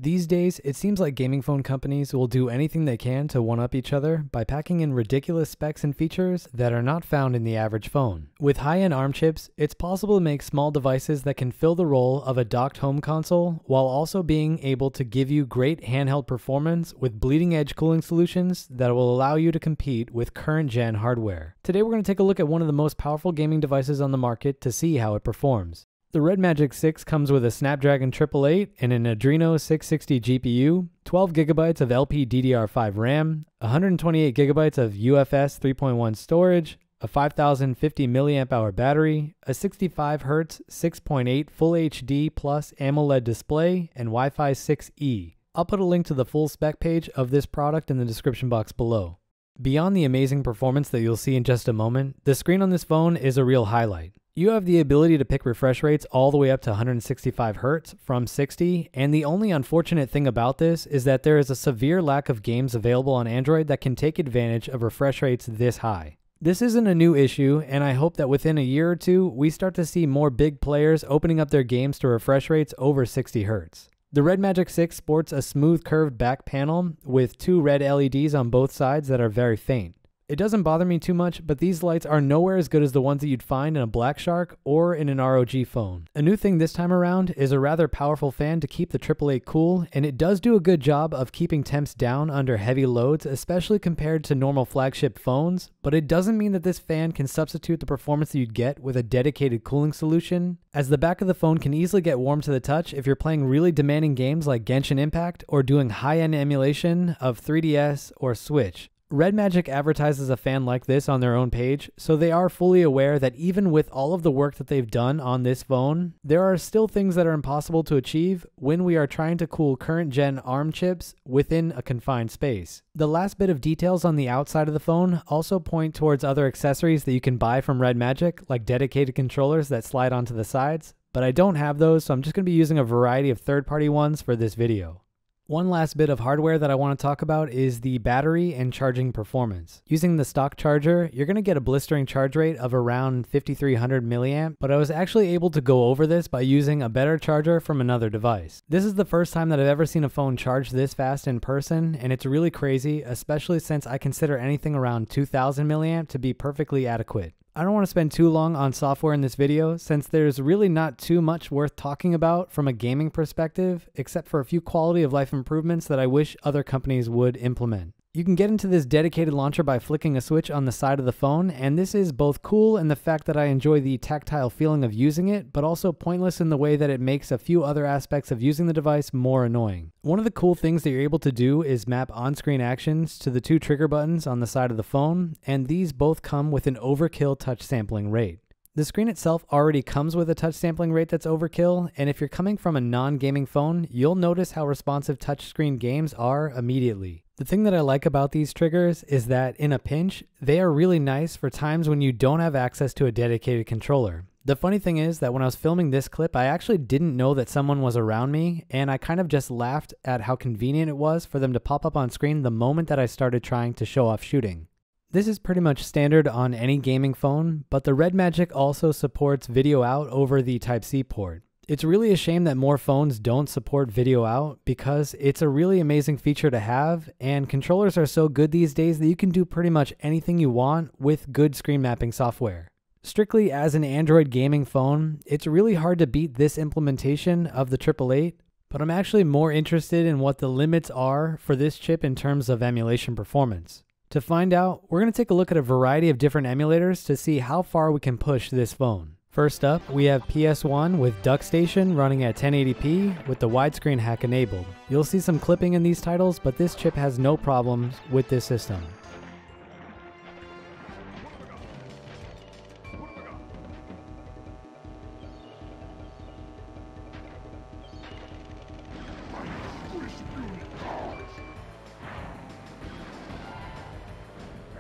These days, it seems like gaming phone companies will do anything they can to one-up each other by packing in ridiculous specs and features that are not found in the average phone. With high-end ARM chips, it's possible to make small devices that can fill the role of a docked home console while also being able to give you great handheld performance with bleeding-edge cooling solutions that will allow you to compete with current-gen hardware. Today, we're going to take a look at one of the most powerful gaming devices on the market to see how it performs. The Red Magic 6 comes with a Snapdragon 888 and an Adreno 660 GPU, 12GB of LPDDR5 RAM, 128GB of UFS 3.1 storage, a 5050 mAh battery, a 65Hz 6.8 Full HD Plus AMOLED display, and Wi-Fi 6E. I'll put a link to the full spec page of this product in the description box below. Beyond the amazing performance that you'll see in just a moment, the screen on this phone is a real highlight. You have the ability to pick refresh rates all the way up to 165 Hz from 60, and the only unfortunate thing about this is that there is a severe lack of games available on Android that can take advantage of refresh rates this high. This isn't a new issue, and I hope that within a year or two, we start to see more big players opening up their games to refresh rates over 60 Hz. The Red Magic 6 sports a smooth curved back panel with two red LEDs on both sides that are very faint. It doesn't bother me too much, but these lights are nowhere as good as the ones that you'd find in a Black Shark or in an ROG phone. A new thing this time around is a rather powerful fan to keep the 888 cool, and it does do a good job of keeping temps down under heavy loads, especially compared to normal flagship phones, but it doesn't mean that this fan can substitute the performance that you'd get with a dedicated cooling solution, as the back of the phone can easily get warm to the touch if you're playing really demanding games like Genshin Impact or doing high-end emulation of 3DS or Switch. Red Magic advertises a fan like this on their own page, so they are fully aware that even with all of the work that they've done on this phone, there are still things that are impossible to achieve when we are trying to cool current-gen ARM chips within a confined space. The last bit of details on the outside of the phone also point towards other accessories that you can buy from Red Magic, like dedicated controllers that slide onto the sides, but I don't have those, so I'm just going to be using a variety of third-party ones for this video. One last bit of hardware that I want to talk about is the battery and charging performance. Using the stock charger, you're going to get a blistering charge rate of around 5300 mAh, but I was actually able to go over this by using a better charger from another device. This is the first time that I've ever seen a phone charge this fast in person, and it's really crazy, especially since I consider anything around 2000 mAh to be perfectly adequate. I don't want to spend too long on software in this video since there's really not too much worth talking about from a gaming perspective, except for a few quality of life improvements that I wish other companies would implement. You can get into this dedicated launcher by flicking a switch on the side of the phone, and this is both cool in the fact that I enjoy the tactile feeling of using it, but also pointless in the way that it makes a few other aspects of using the device more annoying. One of the cool things that you're able to do is map on-screen actions to the two trigger buttons on the side of the phone, and these both come with an overkill touch sampling rate. The screen itself already comes with a touch sampling rate that's overkill, and if you're coming from a non-gaming phone, you'll notice how responsive touchscreen games are immediately. The thing that I like about these triggers is that in a pinch, they are really nice for times when you don't have access to a dedicated controller. The funny thing is that when I was filming this clip, I actually didn't know that someone was around me, and I kind of just laughed at how convenient it was for them to pop up on screen the moment that I started trying to show off shooting. This is pretty much standard on any gaming phone, but the Red Magic also supports video out over the Type-C port. It's really a shame that more phones don't support video out because it's a really amazing feature to have, and controllers are so good these days that you can do pretty much anything you want with good screen mapping software. Strictly as an Android gaming phone, it's really hard to beat this implementation of the 888, but I'm actually more interested in what the limits are for this chip in terms of emulation performance. To find out, we're going to take a look at a variety of different emulators to see how far we can push this phone. First up, we have PS1 with Duckstation running at 1080p with the widescreen hack enabled. You'll see some clipping in these titles, but this chip has no problems with this system.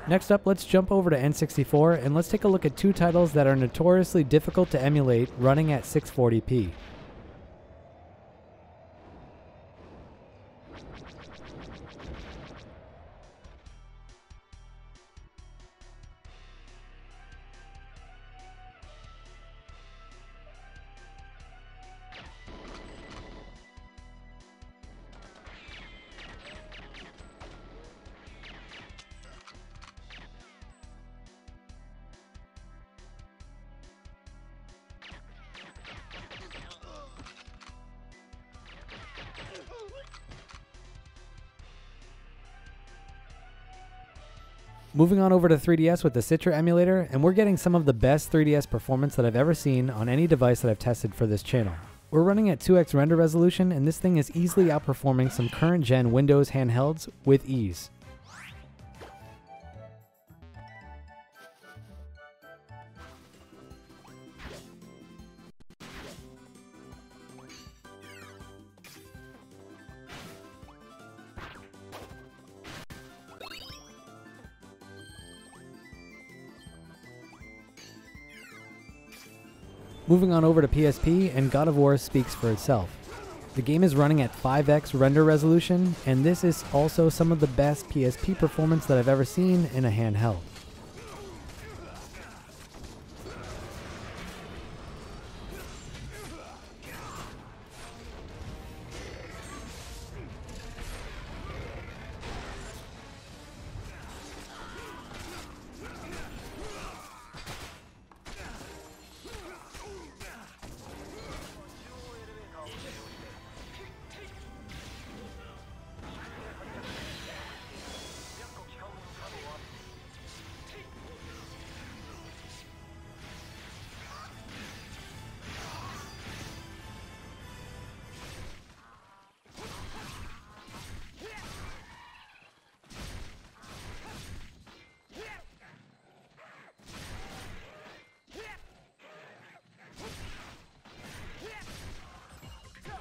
Next up, let's jump over to N64 and let's take a look at two titles that are notoriously difficult to emulate running at 640p. Moving on over to 3DS with the Citra emulator, and we're getting some of the best 3DS performance that I've ever seen on any device that I've tested for this channel. We're running at 2x render resolution, and this thing is easily outperforming some current gen Windows handhelds with ease. Moving on over to PSP, and God of War speaks for itself. The game is running at 5x render resolution, and this is also some of the best PSP performance that I've ever seen in a handheld.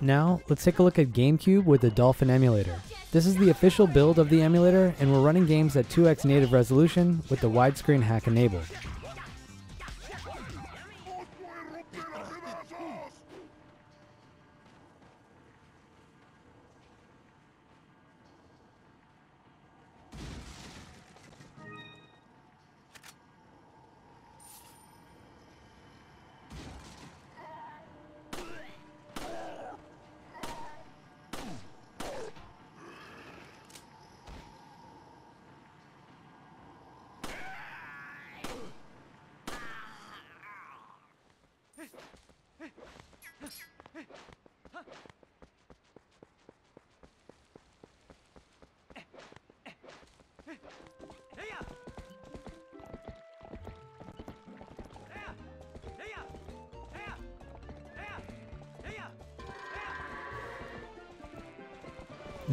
Now, let's take a look at GameCube with the Dolphin emulator. This is the official build of the emulator, and we're running games at 2x native resolution with the widescreen hack enabled.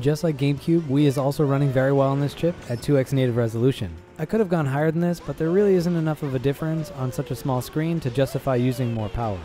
Just like GameCube, Wii is also running very well on this chip at 2x native resolution. I could have gone higher than this, but there really isn't enough of a difference on such a small screen to justify using more power.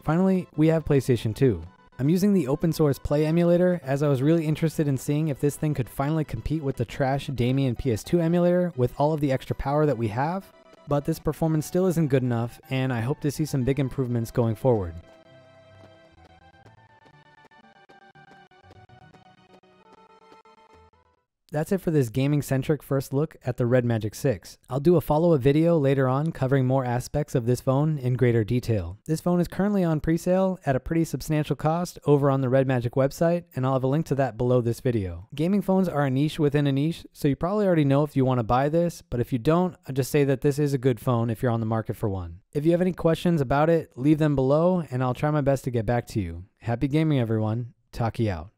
Finally, we have PlayStation 2. I'm using the open source Play emulator as I was really interested in seeing if this thing could finally compete with the trash Damien PS2 emulator with all of the extra power that we have, but this performance still isn't good enough, and I hope to see some big improvements going forward. That's it for this gaming-centric first look at the Red Magic 6. I'll do a follow-up video later on covering more aspects of this phone in greater detail. This phone is currently on pre-sale at a pretty substantial cost over on the Red Magic website, and I'll have a link to that below this video. Gaming phones are a niche within a niche, so you probably already know if you want to buy this, but if you don't, I'll just say that this is a good phone if you're on the market for one. If you have any questions about it, leave them below, and I'll try my best to get back to you. Happy gaming, everyone. Taki out.